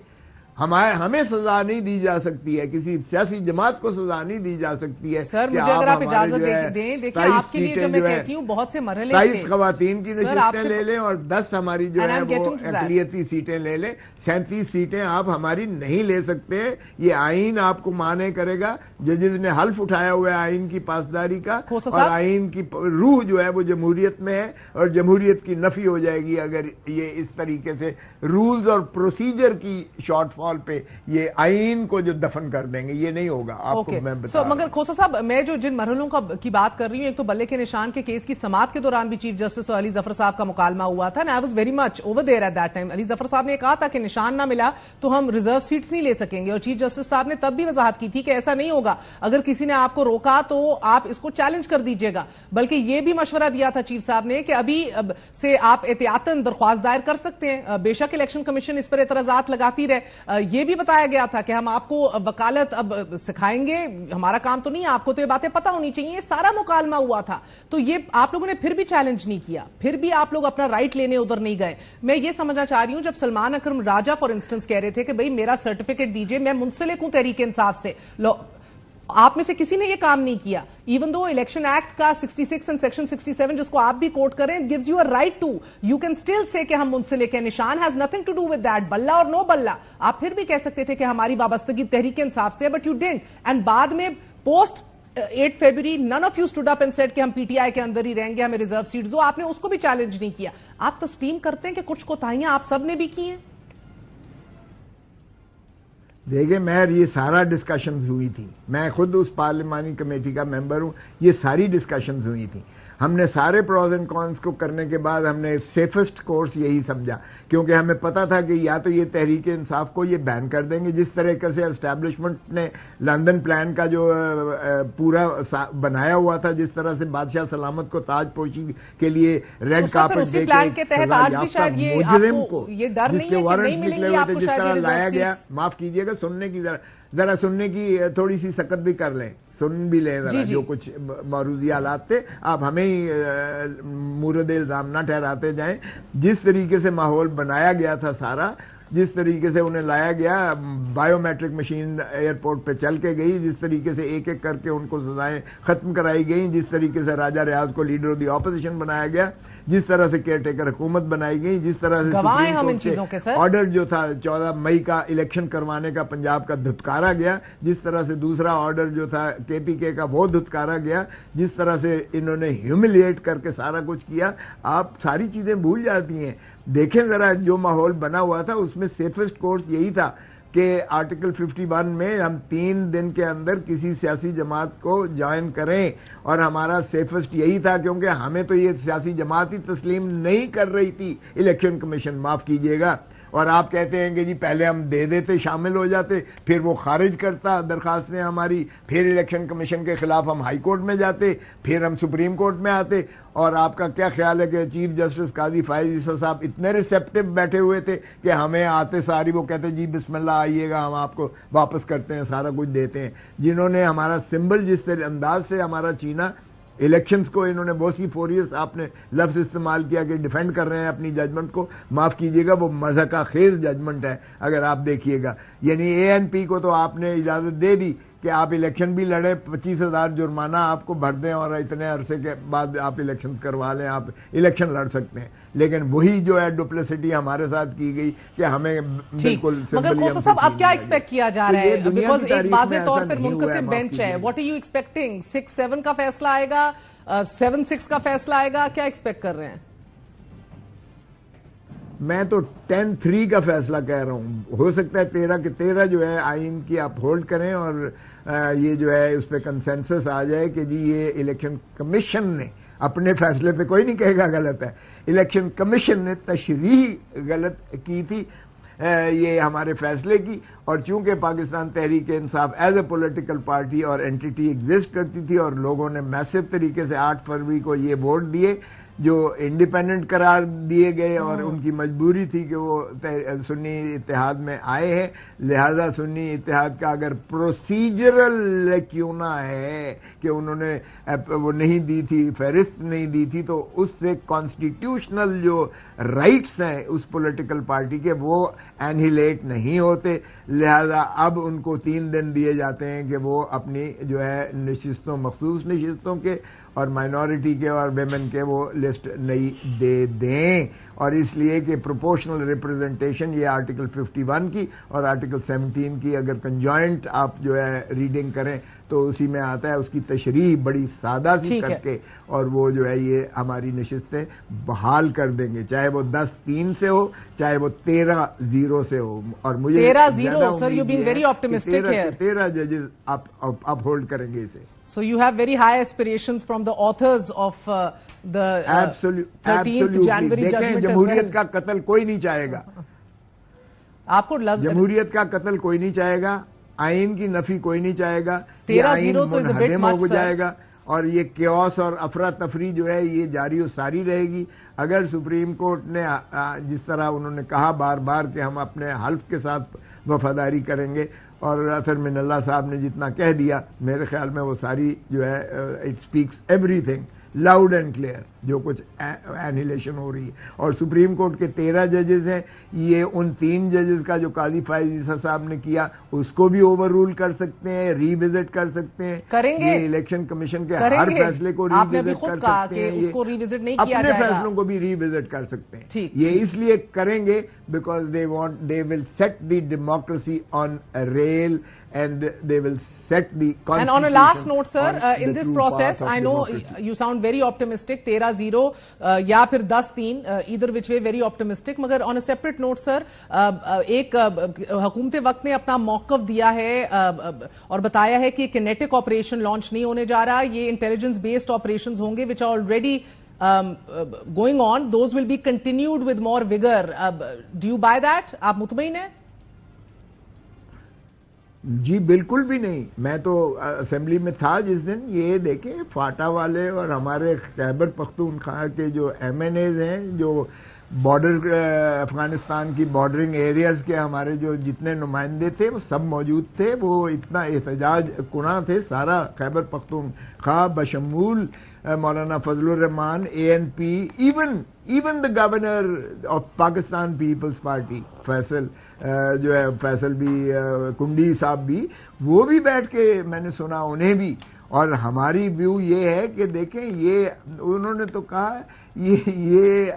S6: ہمیں سزا نہیں دی جا سکتی ہے, کسی سیاسی جماعت کو سزا نہیں دی جا سکتی ہے.
S1: سر مجھے اگر آپ اجازت دیں, دیکھیں آپ کے لیے جو میں کہتی ہوں بہت سے مرحلے تھے.
S6: 23 خواتین کی نشستیں لے لیں اور 10 ہماری جو ہے وہ اقلیتی سیٹیں لے لیں. 37 سیٹیں آپ ہماری نہیں لے سکتے. یہ آئین آپ کو مانے کرے گا. ججز نے حلف اٹھایا ہوا ہے آئین کی پاسداری کا, اور آئین کی روح جو ہے وہ جمہوریت میں ہے, اور جمہوریت کی نفی ہو جائے گی اگر یہ اس طریقے سے رولز اور پروسیجر کی شارٹ فال پہ یہ آئین کو جو دفن کر دیں گے. یہ نہیں ہوگا. آپ کو میں بتا
S1: مگر کھوسا صاحب, میں جو جن مرحلوں کی بات کر رہی ہوں, ایک تو بلے کے نشان کے کیس کی سماعت کے دوران بھی چیف جسٹس اور علی ظفر صاحب کا مکالمہ ہوا تھا. I was very much over there at that time. Ali Zafar صاحب نے کہا تھا کہ نشان نہ ملا تو ہم ریزرو سیٹس نہیں لے سکیں گے, اور چیف جسٹس صاحب نے تب بھی وضاحت کی تھی کہ ایسا نہیں ہوگا. اگر کسی نے آپ کو روکا تو آپ اس کو چیلنج کر دیجئے گا. بلکہ یہ بھی مشورہ دیا تھا چیف صاحب نے کہ ابھی سے آپ احتیاطاً درخواست دائر کر سکتے ہیں. بے شک الیکشن کمیشن اس پر اعتراضات لگاتی رہے. یہ بھی بتایا گیا تھا کہ ہم آپ کو وکالت اب سکھائیں گے, ہمارا کام تو نہیں ہے, آپ کو تو یہ باتیں پتہ ہونی چاہیے. یہ سارا مکالمہ ہوا تھا, تو یہ آپ لوگوں نے پھر بھی چیلنج نہیں کیا, پھر بھی آپ لوگ اپنا رائٹ لینے ادھر نہیں گئے. میں یہ سمجھنا چاہ رہی ہوں, جب سلمان اکرم راجہ فار انسٹنس کہہ رہے تھے کہ بھئی میرا سرٹیفکیٹ دیجئے, میں منسلک ہوں تحریک انصاف سے, آپ میں سے کسی نے یہ کام نہیں کیا. ایون دو الیکشن ایکٹ کا 66 and section 67 جس کو آپ بھی کوٹ کریں, gives you a right to, you can still say کہ ہم منسلک ہیں. نشان has nothing to do with that. بلہ اور نو بلہ, آپ پھر بھی کہہ سکتے تھے کہ ہماری وابستگی تحریک انصاف سے, but you didn't. And بعد میں post 8 February none of you stood up and said کہ ہم پی ٹی آئی کے اندر ہی رہیں گے, ہمیں ریزرو سیٹس دو. آپ نے اس کو بھی چیلنج نہیں کیا. آپ تسلیم کرتے ہیں کہ کچھ کوتاہیاں آپ سب نے بھی کی ہیں؟
S6: دیکھیں, میں یہ سارا ڈسکشنز ہوئی تھی, میں خود اس پارلیمانی کمیٹی کا ممبر ہوں. یہ ساری ڈسکشنز ہوئی تھی. ہم نے سارے پروز اینڈ کونس کو کرنے کے بعد ہم نے سیفسٹ کورس یہی سمجھا, کیونکہ ہمیں پتا تھا کہ یا تو یہ تحریک انصاف کو یہ بین کر دیں گے, جس طریقے سے اسٹیبلشمنٹ نے لندن پلان کا جو پورا بنایا ہوا تھا, جس طرح سے بادشاہ سلامت کو تاج پوشی کے لیے ریڈ کارپٹ دے کے مجرم کو جس کے وارنٹس نکلے ہوئے تھے, جس طرح لایا گیا. معاف کیجیے گا, سننے کی ذرا سننے کی تھوڑی سی سکت بھی کر لیں, سن بھی لیں ذرا. جو کچھ معروضی حالات تھے آپ ہمیں ہی مورد الزام نہ ٹھہراتے جائیں. جس طریقے سے ماحول بنایا گیا تھا سارا, جس طریقے سے انہیں لایا گیا, بایو میٹرک مشین ایئرپورٹ پہ چل کے گئی, جس طریقے سے ایک ایک کر کے ان کو سزائیں ختم کرائی گئیں, جس طریقے سے راجہ ریاض کو لیڈر آف دی اپوزیشن بنایا گیا, جس طرح سے کیئر ٹیکر حکومت بنائی گئی, جس طرح سے آرڈر جو تھا 14 مئی کا الیکشن کروانے کا پنجاب کا دھتکارا گیا, جس طرح سے دوسرا آرڈر جو تھا کے پی کے کا وہ دھتکارا گیا, جس طرح سے انہوں نے ہیوملیٹ کر کے سارا کچھ کیا. آپ ساری چیزیں بھول جاتی ہیں. دیکھیں ذرا جو ماحول بنا ہوا تھا اس میں سیفسٹ کورس یہی تھا کہ آرٹیکل 51 میں ہم 3 دن کے اندر کسی سیاسی جماعت کو جوائن کریں, اور ہمارا سیفسٹ یہی تھا, کیونکہ ہمیں تو یہ سیاسی جماعت ہی تسلیم نہیں کر رہی تھی الیکشن کمیشن. معاف کیجیے گا, اور آپ کہتے ہیں کہ جی پہلے ہم دے دیتے, شامل ہو جاتے, پھر وہ خارج کرتا درخواستیں ہماری, پھر الیکشن کمیشن کے خلاف ہم ہائی کورٹ میں جاتے, پھر ہم سپریم کورٹ میں آتے. اور آپ کا کیا خیال ہے کہ چیف جسٹس قاضی فائز عیسیٰ صاحب اتنے ریسیپٹیو بیٹھے ہوئے تھے کہ ہمیں آتے ساری وہ کہتے جی بسم اللہ آئیے گا, ہم آپ کو واپس کرتے ہیں, سارا کچھ دیتے ہیں. جنہوں نے ہمارا سمبل جس انداز سے ہمارا چینا الیکشنز کو, انہوں نے بہت سی فوریس آپ نے لفظ استعمال کیا کہ ڈیفینڈ کر رہے ہیں اپنی ججمنٹ کو. معاف کیجیے گا, وہ مضحکہ خیز ججمنٹ ہے اگر آپ دیکھیے گا. یعنی اے این پی کو تو آپ نے اجازت دے دی کہ آپ الیکشن بھی لڑیں, 25,000 جرمانہ آپ کو بھر دیں, اور اتنے عرصے کے بعد آپ الیکشن کروا لیں, آپ الیکشن لڑ سکتے ہیں. لیکن وہی جو ہے ڈپلیسٹی ہمارے ساتھ کی گئی کہ ہمیں بالکل.
S1: مگر کوسا صاحب اب کیا ایکسپیکٹ کیا جا رہا ہے, بیکاز ایک واضح طور پر منقسم بینچ ہے. What are you expecting? 6-7 کا فیصلہ آئے گا, 7-6 کا فیصلہ آئے گا, کیا ایکسپیکٹ کر رہے ہیں؟
S6: میں تو 10-3 کا فیصلہ کہہ رہا ہوں. ہو سکتا ہے 13 کے 13 جو ہے آئین کی آپ ہولڈ کریں, اور یہ جو ہے اس پہ کنسنسس آ جائے کہ جی یہ الیکشن کمیشن نے اپنے فیصلے پہ, کوئی نہیں کہے گا غلط ہے, الیکشن کمیشن نے تشریح غلط کی تھی یہ ہمارے فیصلے کی. اور چونکہ Pakistan Tehreek Insaf as a political party اور اینٹیٹی ایگزسٹ کرتی تھی, اور لوگوں نے میسو طریقے سے 8 فروری کو یہ ووٹ دیے, جو انڈیپینڈنٹ قرار دیے گئے اور ان کی مجبوری تھی کہ وہ سنی اتحاد میں آئے ہیں، لہذا سنی اتحاد کا اگر پروسیجرل کیوں نہ ہے کہ انہوں نے وہ نہیں دی تھی، فہرست نہیں دی تھی، تو اس سے کانسٹیٹیوشنل جو رائٹس ہیں اس پولیٹیکل پارٹی کے وہ اینہیلیٹ نہیں ہوتے، لہذا اب ان کو 3 دن دیے جاتے ہیں کہ وہ اپنی جو ہے نشستوں، مخصوص نشستوں کے اور مائنورٹی کے اور ویمن کے وہ لسٹ نئی دے دیں، اور اس لیے کہ پروپورشنل ریپرزنٹیشن یہ آرٹیکل 51 کی اور آرٹیکل 17 کی اگر کنجوائنٹ آپ جو ہے ریڈنگ کریں تو اسی میں آتا ہے، اس کی تشریح بڑی سادہ سی کر کے اور وہ جو ہے یہ ہماری نشستیں بحال کر دیں گے، چاہے وہ 10-3 سے ہو چاہے وہ 13-0 سے ہو، اور مجھے
S1: 13-0 sir, you been very optimistic here,
S6: 13 ججز اپ ہولڈ کریں گے اسے.
S1: So you have very high aspirations from the authors of the 13th January judgment as well.
S6: جمہوریت کا قتل کوئی نہیں چاہے گا،
S1: آپ کو
S6: جمہوریت کا قتل کوئی نہیں چاہے گا، آئین کی نفی کوئی نہیں چاہے گا،
S1: 13-0 تو is a bit much,
S6: ہو جائے گا، اور یہ کیوس اور افراتفری جو ہے یہ جاری و ساری رہے گی. اگر سپریم کورٹ نے جس طرح انہوں نے کہا بار بار کہ ہم اپنے حلف کے ساتھ وفاداری کریں گے، اور اثر من اللہ صاحب نے جتنا کہہ دیا میرے خیال میں وہ ساری جو ہے it speaks everything loud and clear جو کچھ اینہیلیشن ہو رہی ہے. اور سپریم کورٹ کے 13 ججز ہیں، یہ ان 3 ججز کا جو قاضی فائز عیسیٰ صاحب نے کیا اس کو بھی اوور رول کر سکتے ہیں، ری وزٹ کر سکتے ہیں،
S1: کریں گے،
S6: یہ الیکشن کمیشن کے ہر فیصلے کو ری وزٹ کر سکتے ہیں،
S1: اس کو ری وزٹ نہیں کیا
S6: اپنے فیصلوں کو بھی ری وزٹ کر سکتے ہیں. یہ اس لیے کریں گے because they will set the democracy on rail and they will set the constitution.
S1: And on a last note, sir, in this process, I know you sound very optimistic, 13-0 یا پھر 10-3, either which way very optimistic. مگر on a separate note, sir, ایک حکومت وقت نے اپنا موقف دیا ہے اور بتایا ہے کہ کینیٹک آپریشن لانچ نہیں ہونے جا رہا، یہ انٹیلیجنس بیسڈ آپریشنز ہوں گے which are already going on. Those will be continued with more vigor. Do you buy that? آپ مطمئن ہیں؟
S6: جی بالکل بھی نہیں. میں تو اسمبلی میں تھا جس دن. یہ دیکھیں فاٹا والے اور ہمارے خیبر پختونخوا کے جو ایم این ایز ہیں، جو بارڈر افغانستان کی بارڈرنگ ایریاز کے ہمارے جو جتنے نمائندے تھے وہ سب موجود تھے. وہ اتنا احتجاج کناں تھے سارا خیبر پختونخوا بشمول Maulana Fazl ur Rehman, A N P, even the governor of Pakistan Peoples Party Faisal جو ہے فیصل بھی کنڈی صاحب بھی، وہ بھی بیٹھ کے میں نے سنا انہیں بھی. اور ہماری ویو یہ ہے کہ دیکھیں یہ انہوں نے تو کہا یہ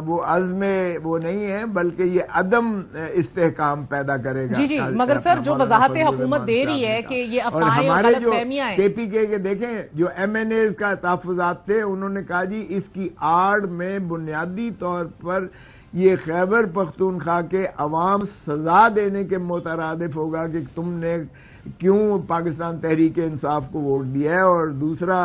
S6: وہ عزم وہ نہیں ہے بلکہ یہ عدم استحکام پیدا کرے گا.
S1: جی مگر سر جو وضاحت حکومت دے رہی ہے کہ یہ افواہیں اور غلط فہمیاں ہیں.
S6: کے پی کے دیکھیں جو ایم این ایز کا تحفظات تھے انہوں نے کہا جی اس کی آڑ میں بنیادی طور پر یہ خیبر پختونخوا کے عوام سزا دینے کے مترادف ہوگا کہ تم نے کیوں پاکستان تحریک انصاف کو ووٹ دیا ہے، اور دوسرا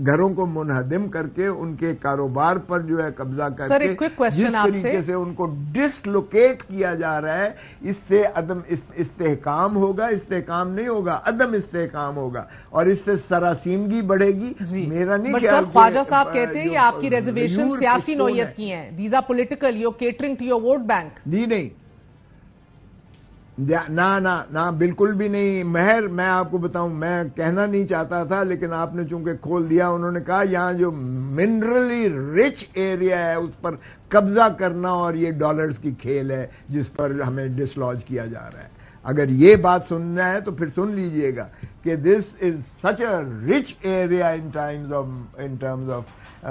S6: گھروں کو منہدم کر کے ان کے کاروبار پر جو ہے قبضہ کر کے جس طریقے سے ان کو ڈسلوکیٹ کیا جا رہا ہے، اس سے عدم استحکام ہوگا، استحکام نہیں ہوگا، عدم استحکام ہوگا، اور اس سے سراسیمگی بڑھے گی. میرا نہیں خیال.
S1: سر خواجہ صاحب کہتے ہیں کہ آپ کی ریزرویشن سیاسی نوعیت کی ہیں. These are political, you catering to your vote bank.
S6: جی نہیں، نہ بالکل بھی نہیں. مہر میں آپ کو بتاؤں، میں کہنا نہیں چاہتا تھا لیکن آپ نے چونکہ کھول دیا. انہوں نے کہا یہاں جو منرلی رچ ایریا ہے اس پر قبضہ کرنا اور یہ ڈالرز کی کھیل ہے جس پر ہمیں ڈسلوج کیا جا رہا ہے. اگر یہ بات سننا ہے تو پھر سن لیجئے گا کہ this is such a rich area in terms of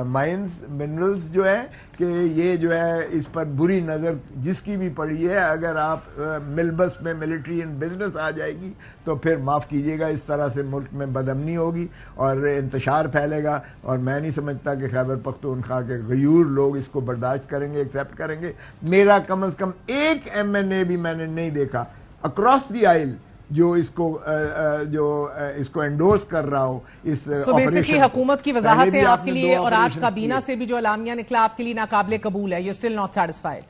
S6: mines minerals جو ہے کہ یہ جو ہے اس پر بری نظر جس کی بھی پڑی ہے. اگر آپ ملبس میں ملٹری اینڈ بزنس آ جائے گی تو پھر معاف کیجیے گا اس طرح سے ملک میں بدامنی ہوگی اور انتشار پھیلے گا. اور میں نہیں سمجھتا کہ خیبر پختونخوا کے غیور لوگ اس کو برداشت کریں گے، ایکسیپٹ کریں گے. میرا کم از کم ایک ایم این اے بھی میں نے نہیں دیکھا اکراس دی آئل جو اس کو انڈورس کر رہا ہو اس
S1: آپریشن کی. حکومت کی وضاحت ہے آپ کے لیے، اور آج کابینہ سے بھی جو اعلامیہ نکلا آپ کے لیے ناقابل قبول ہے. You still not satisfied?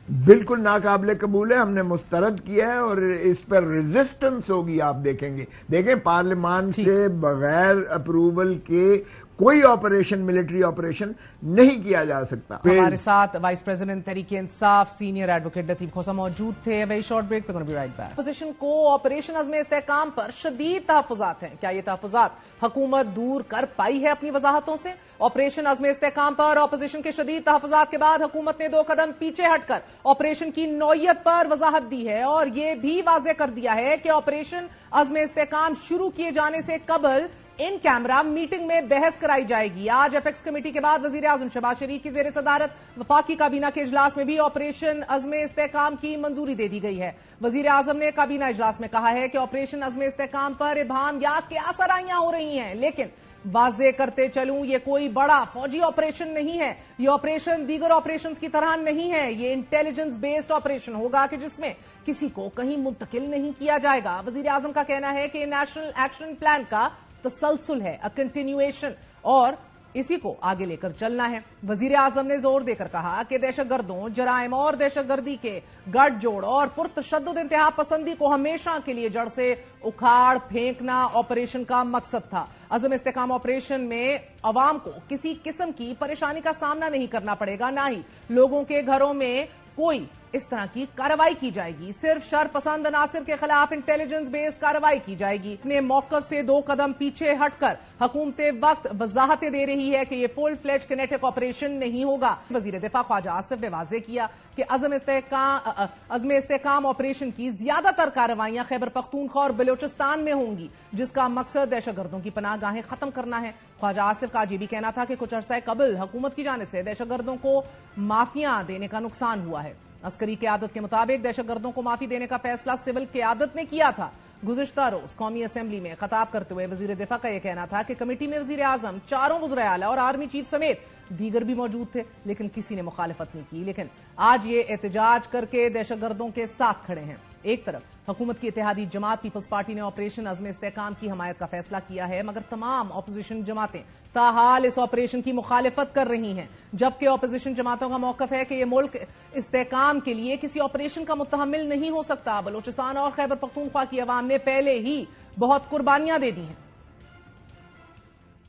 S6: بالکل ناقابل قبول ہے. ہم نے مسترد کیا ہے اور اس پر ریزسٹنس ہوگی. آپ دیکھیں گے، دیکھیں پارلیمان سے بغیر اپروول کے کوئی آپریشن ملٹری آپریشن نہیں کیا جا سکتا.
S1: ہمارے ساتھ vice president Tehreek Insaf senior advocate لطیف کھوسہ موجود تھے. Very short break, we're going to be right back. Opposition کو آپریشن عزم استحکام پر شدید تحفظات ہیں. کیا یہ تحفظات حکومت دور کر پائی ہے اپنی وضاحتوں سے؟ آپریشن عزم استحکام پر اپوزیشن کے شدید تحفظات کے بعد حکومت نے 2 قدم پیچھے ہٹ کر آپریشن کی نوعیت پر وضاحت دی ہے اور یہ بھی واضح کر دیا ہے کہ آپریشن عزم استحکام شروع کیے جانے سے قبل ان کیمرہ میٹنگ میں بحث کرائی جائے گی. آج ایپیکس کمیٹی کے بعد وزیر اعظم شہباز شریف کی زیر صدارت وفاقی کابینہ کے اجلاس میں بھی آپریشن عزم استحکام کی منظوری دے دی گئی ہے. وزیر اعظم نے کابینہ اجلاس میں کہا ہے کہ آپریشن عزم استحکام پر ابہام یا کیا سرائیاں ہو رہی ہیں، لیکن واضح کرتے چلوں یہ کوئی بڑا فوجی آپریشن نہیں ہے. یہ آپریشن دیگر آپریشنز کی طرح نہیں ہے. یہ انٹیلیجنس بیسڈ آپریشن ہوگا کہ جس میں کسی کو کہیں منتقل نہیں کیا جائے گا. وزیر اعظم کا کہنا ہے کہ یہ نیشنل ایکشن پلان کا تسلسل ہے، کنٹینیویشن، اور اسی کو آگے لے کر چلنا ہے. وزیر اعظم نے زور دے کر کہا کہ دہشت گردوں، جرائم اور دہشت گردی کے گٹھ جوڑ اور پرتشدد انتہا پسندی کو ہمیشہ کے لیے جڑ سے اکھاڑ پھینکنا آپریشن کا مقصد تھا. عزم استحکام آپریشن میں عوام کو کسی قسم کی پریشانی کا سامنا نہیں کرنا پڑے گا، نہ ہی لوگوں کے گھروں میں کوئی اس طرح کی کارروائی کی جائے گی. صرف شر پسند عناصر کے خلاف انٹیلیجنس بیسڈ کارروائی کی جائے گی. اپنے موقف سے 2 قدم پیچھے ہٹ کر حکومت وقت وضاحتیں دے رہی ہے کہ یہ فل فلیج کینیٹک آپریشن نہیں ہوگا. وزیر دفاع خواجہ آصف نے واضح کیا کہ عزم استحکام آپریشن کی زیادہ تر کارروائیاں خیبر پختونخوا اور بلوچستان میں ہوں گی، جس کا مقصد دہشت گردوں کی پناہ گاہیں ختم کرنا ہے. خواجہ آصف کا یہ بھی کہنا تھا کہ کچھ عرصہ قبل حکومت کی جانب سے دہشت گردوں کو معافیاں دینے کا نقصان ہوا ہے. عسکری قیادت کے مطابق دہشت گردوں کو معافی دینے کا فیصلہ سول قیادت نے کیا تھا. گزشتہ روز قومی اسمبلی میں خطاب کرتے ہوئے وزیر دفاع کا یہ کہنا تھا کہ کمیٹی میں وزیر اعظم، 4 وزراء اعلیٰ اور آرمی چیف سمیت دیگر بھی موجود تھے، لیکن کسی نے مخالفت نہیں کی. لیکن آج یہ احتجاج کر کے دہشت گردوں کے ساتھ کھڑے ہیں. ایک طرف حکومت کی اتحادی جماعت پیپلز پارٹی نے آپریشن عزم استحکام کی حمایت کا فیصلہ کیا ہے، مگر تمام اپوزیشن جماعتیں تاحال اس آپریشن کی مخالفت کر رہی ہیں، جبکہ اپوزیشن جماعتوں کا موقف ہے کہ یہ ملک استحکام کے لیے کسی آپریشن کا متحمل نہیں ہو سکتا. بلوچستان اور خیبر پختونخوا کی عوام نے پہلے ہی بہت قربانیاں دے دی ہیں.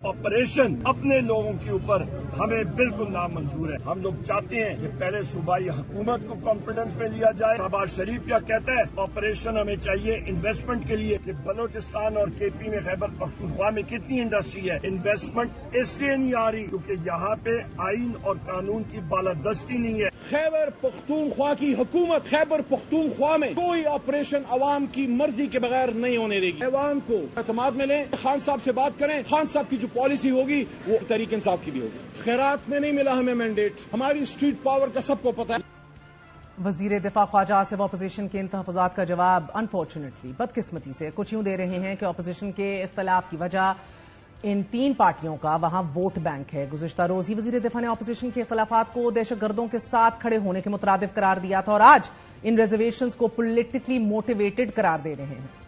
S7: آپریشن اپنے لوگوں کے اوپر ہمیں بالکل نامنظور ہے. ہم لوگ چاہتے ہیں کہ پہلے صوبائی حکومت کو کانفیڈنس میں لیا جائے. شہباز شریف کیا کہتا ہے، آپریشن ہمیں چاہیے انویسٹمنٹ کے لیے. کہ بلوچستان اور کے پی میں خیبر پختونخوا میں کتنی انڈسٹری ہے، انویسٹمنٹ اس لیے نہیں آ رہی کیونکہ یہاں پہ آئین اور قانون کی بالادستی نہیں ہے.
S8: خیبر پختونخوا کی حکومت خیبر پختونخوا میں کوئی آپریشن عوام کی مرضی کے بغیر نہیں ہونے دے گی. عوام کو اعتماد میں لیں، خان صاحب سے بات کریں. خان صاحب کی جو پالیسی ہوگی وہ تحریک انصاف کی بھی ہوگی. خیرات میں نہیں ملا ہمیں مینڈیٹ، ہماری اسٹریٹ پاور کا سب کو پتا ہے.
S1: وزیر دفاع خواجہ آصف اپوزیشن کے ان تحفظات کا جواب انفارچونیٹلی بدقسمتی سے کچھ یوں دے رہے ہیں کہ اپوزیشن کے اختلاف کی وجہ ان 3 پارٹیوں کا وہاں ووٹ بینک ہے. گزشتہ روز ہی وزیر دفاع نے اپوزیشن کے اختلافات کو دہشت گردوں کے ساتھ کھڑے ہونے کے مترادف قرار دیا تھا اور آج ان ریزرویشنز کو پولیٹیکلی موٹیویٹڈ قرار دے رہے ہیں.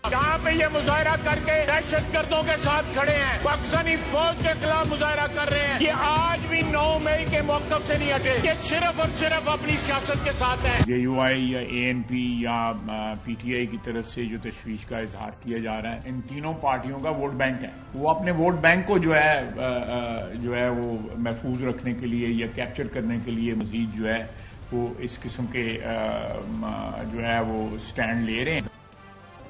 S9: یہاں پہ یہ مظاہرہ کر کے دہشت گردوں کے ساتھ کھڑے ہیں، پاکستانی فوج کے خلاف مظاہرہ کر رہے ہیں. یہ آج بھی 9 مئی کے موقف سے نہیں ہٹے. یہ صرف اور صرف اپنی سیاست کے ساتھ ہیں.
S10: جے یو آئی یا اے این پی یا پی ٹی آئی کی طرف سے جو تشویش کا اظہار کیا جا رہا ہے، ان تینوں پارٹیوں کا ووٹ بینک ہے. وہ اپنے ووٹ بینک کو جو ہے وہ محفوظ رکھنے کے لیے یا کیپچر کرنے کے لیے مزید جو ہے وہ اس قسم کے جو ہے وہ سٹینڈ لے رہے ہیں.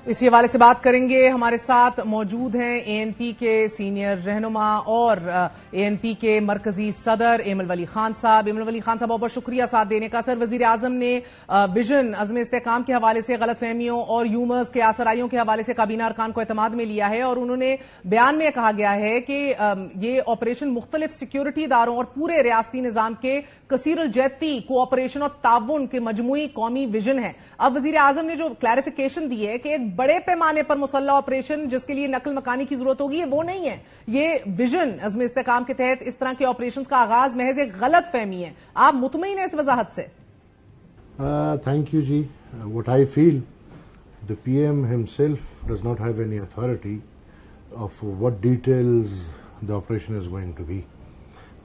S1: اسی حوالے سے بات کریں گے. ہمارے ساتھ موجود ہیں اے این پی کے سینئر رہنما اور اے این پی کے مرکزی صدر ایمل ولی خان صاحب. ایمل ولی خان صاحب بہت بہت شکریہ ساتھ دینے کا. سر، وزیر اعظم نے ویژن عزم استحکام کے حوالے سے غلط فہمیوں اور یومرز کے آسرائیوں کے حوالے سے کابینہ ارکان کو اعتماد میں لیا ہے اور انہوں نے بیان میں کہا گیا ہے کہ یہ آپریشن مختلف سیکیورٹی اداروں اور پورے ریاستی نظام کے کثیر الجہتی کوآپریشن اور تعاون کے مجموعی قومی ویژن ہے. اب وزیر اعظم نے جو کلیریفیکیشن دی ہے کہ ایک بڑے پیمانے پر مسلح آپریشن جس کے لیے نقل مکانی کی ضرورت ہوگی، وہ نہیں ہے. یہ ویژن عزم استحکام کے تحت اس طرح کے آپریشنز کا آغاز محض ایک غلط فہمی ہے. آپ مطمئن ہیں اس وضاحت سے؟
S3: تھینک یو جی. What I feel, the PM himself does not have any authority of what details the operation is going to be.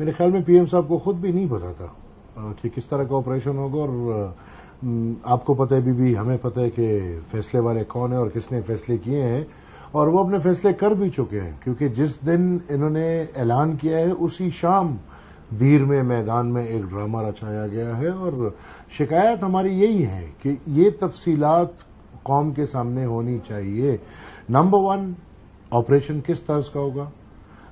S3: میرے خیال میں پی ایم صاحب کو خود بھی نہیں پتا تھا کہ کس طرح کا آپریشن ہوگا اور آپ کو پتہ ہے بھی ہمیں پتہ ہے کہ فیصلے والے کون ہیں اور کس نے فیصلے کیے ہیں
S11: اور وہ اپنے فیصلے کر بھی چکے ہیں، کیونکہ جس دن انہوں نے اعلان کیا ہے اسی شام دیر میں میدان میں ایک ڈرامہ رچایا گیا ہے، اور شکایت ہماری یہی ہے کہ یہ تفصیلات قوم کے سامنے ہونی چاہیے۔ نمبر 1، آپریشن کس طرز کا ہوگا؟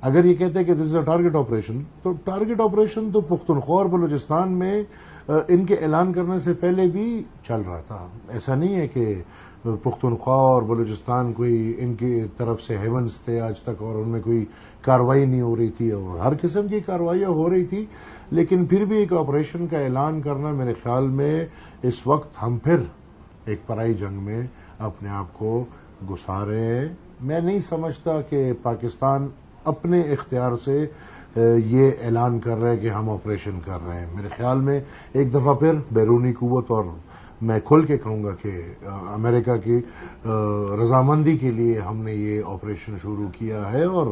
S11: اگر یہ کہتے ہیں کہ this is a target operation, تو ٹارگٹ آپریشن تو پختونخوا اور بلوچستان میں ان کے اعلان کرنے سے پہلے بھی چل رہا تھا۔ ایسا نہیں ہے کہ پختونخوا اور بلوچستان کوئی ان کی طرف سے ہیونس تھے آج تک اور ان میں کوئی کارروائی نہیں ہو رہی تھی، اور ہر قسم کی کارروائیاں ہو رہی تھی، لیکن پھر بھی ایک آپریشن کا اعلان کرنا میرے خیال میں اس وقت ہم پھر ایک پرائی جنگ میں اپنے آپ کو گھسا رہے ہیں۔ میں نہیں سمجھتا کہ پاکستان اپنے اختیار سے یہ اعلان کر رہے ہیں کہ ہم آپریشن کر رہے ہیں۔ میرے خیال میں ایک دفعہ پھر بیرونی قوت، اور میں کھل کے کہوں گا کہ امریکہ کی رضامندی کے لیے ہم نے یہ آپریشن شروع کیا ہے، اور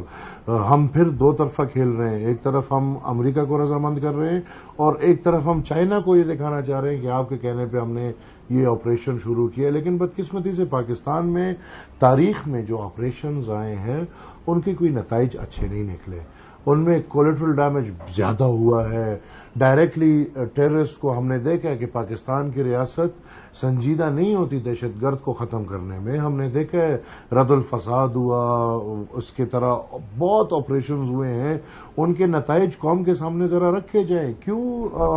S11: ہم پھر دو طرفہ کھیل رہے ہیں۔ ایک طرف ہم امریکہ کو رضامند کر رہے ہیں، اور ایک طرف ہم چائنا کو یہ دکھانا چاہ رہے ہیں کہ آپ کے کہنے پہ ہم نے یہ آپریشن شروع کیا۔ لیکن بدقسمتی سے پاکستان میں تاریخ میں جو آپریشنز آئے ہیں ان کے کوئی نتائج اچھے نہیں نکلے، ان میں کولیٹرل ڈیمیج زیادہ ہوا ہے۔ ڈائریکٹلی ٹیررسٹ کو ہم نے دیکھا ہے کہ پاکستان کی ریاست سنجیدہ نہیں ہوتی دہشت گرد کو ختم کرنے میں۔ ہم نے دیکھا ہے رد الفساد ہوا، اس کی طرح بہت آپریشنز ہوئے ہیں، ان کے نتائج قوم کے سامنے ذرا رکھے جائیں۔ کیوں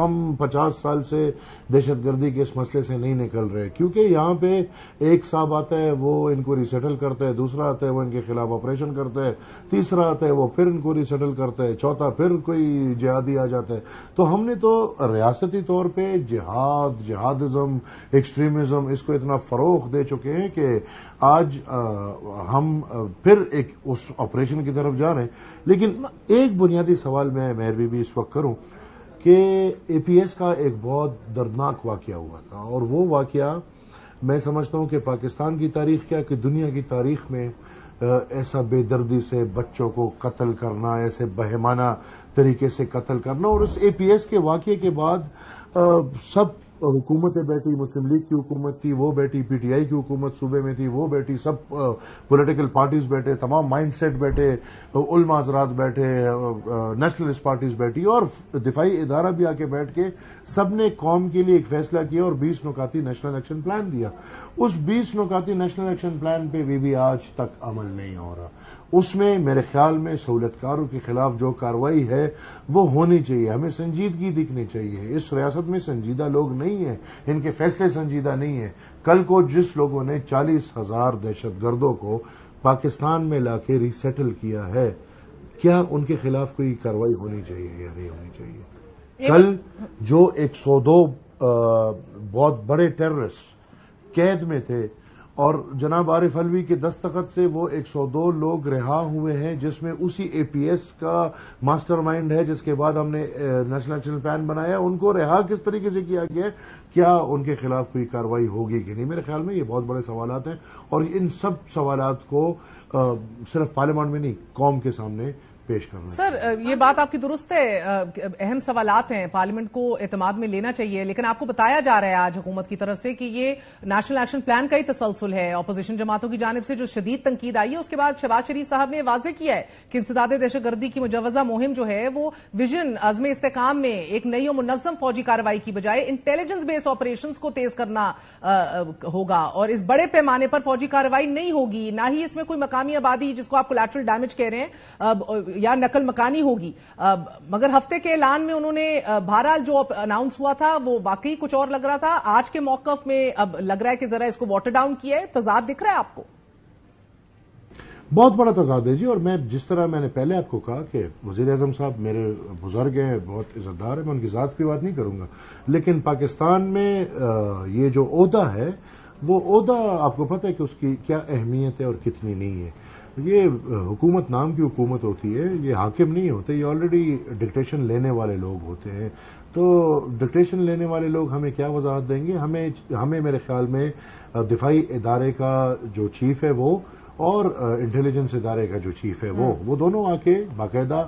S11: ہم 50 سال سے دہشت گردی کے اس مسئلے سے نہیں نکل رہے؟ کیونکہ یہاں پہ ایک صاحب آتا ہے وہ ان کو ریسیٹل کرتا ہے، دوسرا آتا ہے وہ ان کے خلاف آپریشن کرتا ہے، تیسرا آتا ہے وہ پھر ان کو ریسیٹل کرتا ہے، چوتھا پھر کوئی جہادی آ جاتا ہے۔ تو ہم نے تو ریاستی طور پہ جہادزم، ایکسٹریمزم اس کو اتنا فروغ دے چکے ہیں کہ آج ہم پھر ایک اس آپریشن کی طرف جا رہے ہیں۔ لیکن ایک بنیادی سوال میں مہر بھی اس وقت کروں کہ اے پی ایس کا ایک بہت دردناک واقعہ ہوا تھا، اور وہ واقعہ میں سمجھتا ہوں کہ پاکستان کی تاریخ کیا کہ دنیا کی تاریخ میں ایسا بے دردی سے بچوں کو قتل کرنا، ایسے بہیمانہ طریقے سے قتل کرنا، اور اس اے پی ایس کے واقعے کے بعد سب حکومتیں بیٹھی، مسلم لیگ کی حکومت تھی وہ بیٹھی، پی ٹی آئی کی حکومت صوبے میں تھی وہ بیٹھی، سب پولیٹیکل پارٹیز بیٹھے، تمام مائنڈ سیٹ بیٹھے، علماء حضرات بیٹھے، نیشنلسٹ پارٹیز بیٹھی، اور دفاعی ادارہ بھی آ کے بیٹھ کے سب نے قوم کے لیے ایک فیصلہ کیا اور 20 نکاتی نیشنل ایکشن پلان دیا۔ اس 20 نکاتی نیشنل ایکشن پلان پہ بھی آج تک عمل نہیں ہو رہا۔ اس میں میرے خیال میں سہولت کاروں کے خلاف جو کارروائی ہے وہ ہونی چاہیے، ہمیں سنجیدگی دکھنی چاہیے۔ اس ریاست میں سنجیدہ لوگ نہیں ہیں، ان کے فیصلے سنجیدہ نہیں ہیں۔ کل کو جس لوگوں نے 40,000 دہشت گردوں کو پاکستان میں لا کے ریسیٹل کیا ہے، کیا ان کے خلاف کوئی کارروائی ہونی چاہیے یا نہیں ہونی چاہیے؟ کل جو 102 بہت بڑے ٹیررسٹ قید میں تھے، اور جناب عارف علوی کے دستخط سے وہ 102 لوگ رہا ہوئے ہیں، جس میں اسی اے پی ایس کا ماسٹر مائنڈ ہے جس کے بعد ہم نے نیشنل ایکشن پلان بنایا، ان کو رہا کس طریقے سے کیا گیا ہے؟ کیا ان کے خلاف کوئی کارروائی ہوگی کہ نہیں؟ میرے خیال میں یہ بہت بڑے سوالات ہیں، اور ان سب سوالات کو صرف پارلیمنٹ میں نہیں قوم کے سامنے پیش کرنا۔
S1: سر یہ بات آپ کی درست ہے، اہم سوالات ہیں، پارلیمنٹ کو اعتماد میں لینا چاہیے، لیکن آپ کو بتایا جا رہا ہے آج حکومت کی طرف سے کہ یہ نیشنل ایکشن پلان کا ہی تسلسل ہے۔ اپوزیشن جماعتوں کی جانب سے جو شدید تنقید آئی ہے، اس کے بعد شہباز شریف صاحب نے واضح کیا ہے کہ انسداد دہشت گردی کی مجوزہ مہم جو ہے وہ ویژن عزم استحکام میں ایک نئی و منظم فوجی کارروائی کی بجائے انٹیلیجنس بیس آپریشنز کو تیز کرنا ہوگا، اور اس بڑے پیمانے پر فوجی کارروائی نہیں ہوگی، نہ ہی اس میں کوئی مقامی آبادی جس کو آپ کولیٹرل ڈیمیج کہہ رہے ہیں یا نقل مکانی ہوگی۔ مگر ہفتے کے اعلان میں انہوں نے بہرحال جو اناؤنس ہوا تھا وہ واقعی کچھ اور لگ رہا تھا، آج کے موقف میں اب لگ رہا ہے کہ ذرا اس کو واٹر ڈاؤن کیا ہے، تضاد دکھ رہا ہے آپ کو؟
S11: بہت بڑا تضاد ہے جی، اور میں جس طرح میں نے پہلے آپ کو کہا کہ وزیر اعظم صاحب میرے بزرگ ہیں، بہت عزت دار ہیں، میں ان کی ذات کی بات نہیں کروں گا، لیکن پاکستان میں یہ جو عہدہ ہے وہ عہدہ آپ کو پتہ ہے کہ اس کی کیا اہمیت ہے اور کتنی نہیں ہے۔ یہ حکومت نام کی حکومت ہوتی ہے، یہ حاکم نہیں ہوتے، یہ آلریڈی ڈکٹیشن لینے والے لوگ ہوتے ہیں۔ تو ڈکٹیشن لینے والے لوگ ہمیں کیا وضاحت دیں گے؟ ہمیں میرے خیال میں دفاعی ادارے کا جو چیف ہے وہ، اور انٹیلیجنس ادارے کا جو چیف ہے وہ دونوں آ کے باقاعدہ